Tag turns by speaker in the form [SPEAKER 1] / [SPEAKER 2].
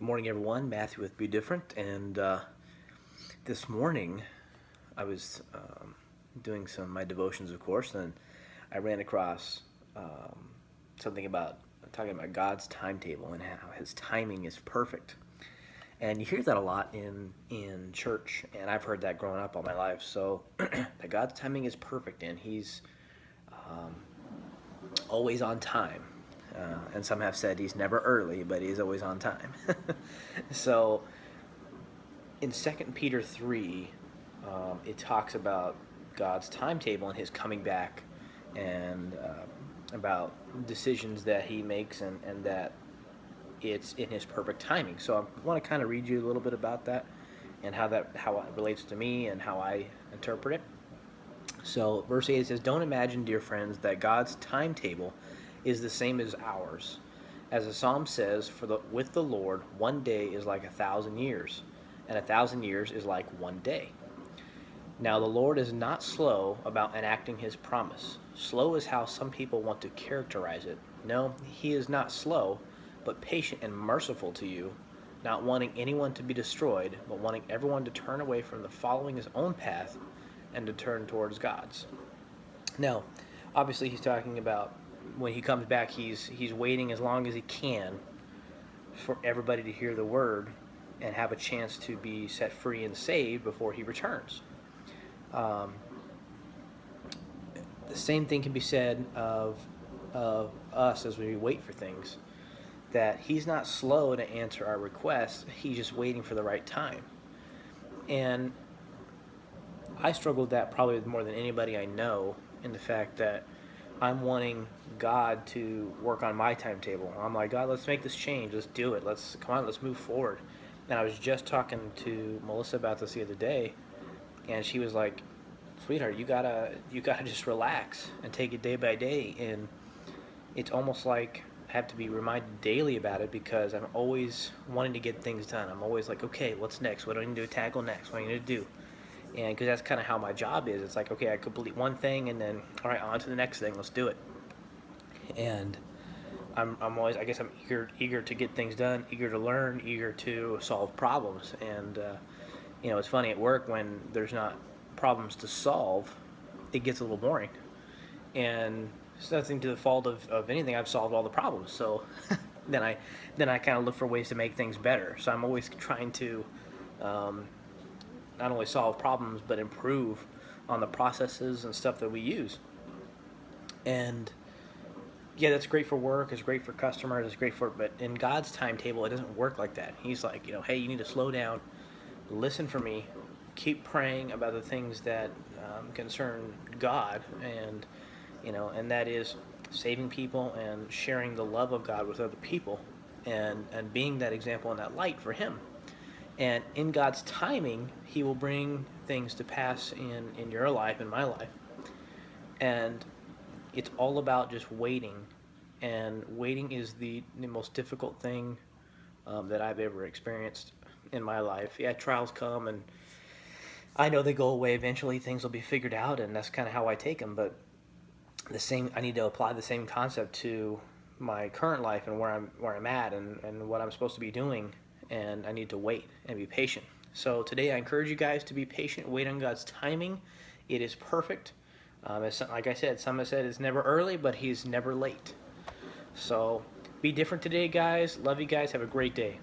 [SPEAKER 1] Good morning, everyone. Matthew with Be Different. And this morning, I was doing some of my devotions, of course, and I ran across something about talking about God's timetable and how His timing is perfect. And you hear that a lot in church, and I've heard that growing up all my life. So that God's timing is perfect, and He's always on time. And some have said He's never early, but He's always on time. So in 2 Peter 3, it talks about God's timetable and His coming back, and about decisions that He makes, and that it's in His perfect timing. So I want to kind of read you a little bit about that and how it relates to me and how I interpret it. So verse 8, it says, "Don't imagine, dear friends, that God's timetable is the same as ours. As the psalm says, with the Lord, one day is like 1,000 years, and 1,000 years is like one day. Now the Lord is not slow about enacting His promise. Slow is how some people want to characterize it. No, He is not slow, but patient and merciful to you, not wanting anyone to be destroyed, but wanting everyone to turn away from the following his own path and to turn towards God's." Now, obviously He's talking about when He comes back, He's waiting as long as He can for everybody to hear the word and have a chance to be set free and saved before He returns. The same thing can be said of us as we wait for things, that He's not slow to answer our requests. He's just waiting for the right time. And I struggle with that probably more than anybody I know, in the fact that I'm wanting God to work on my timetable. I'm like, God, let's make this change. Let's do it. Let's move forward. And I was just talking to Melissa about this the other day, and she was like, "Sweetheart, you gotta just relax and take it day by day." And it's almost like I have to be reminded daily about it, because I'm always wanting to get things done. I'm always like, okay, what's next? What do I need to tackle next? What do I need to do? And because that's kind of how my job is. It's like, okay, I complete one thing, and then, all right, on to the next thing. Let's do it. And I'm always, I guess I'm eager to get things done, eager to learn, eager to solve problems. And it's funny at work, when there's not problems to solve, it gets a little boring. And it's nothing to the fault of anything. I've solved all the problems. So then I kind of look for ways to make things better. So I'm always trying to not only solve problems, but improve on the processes and stuff that we use. And yeah, that's great for work, it's great for customers, but in God's timetable, it doesn't work like that. He's like, hey, you need to slow down, listen for me, keep praying about the things that concern God, and that is saving people and sharing the love of God with other people, and being that example and that light for Him. And in God's timing, He will bring things to pass in your life, in my life. And it's all about just waiting. And waiting is the most difficult thing that I've ever experienced in my life. Yeah, trials come, and I know they go away eventually. Things will be figured out, and that's kind of how I take them. But I need to apply the same concept to my current life and where I'm at, and what I'm supposed to be doing. And I need to wait and be patient. So today I encourage you guys to be patient, wait on God's timing. It is perfect. Like I said, some have said it's never early, but He's never late. So be different today, guys. Love you guys. Have a great day.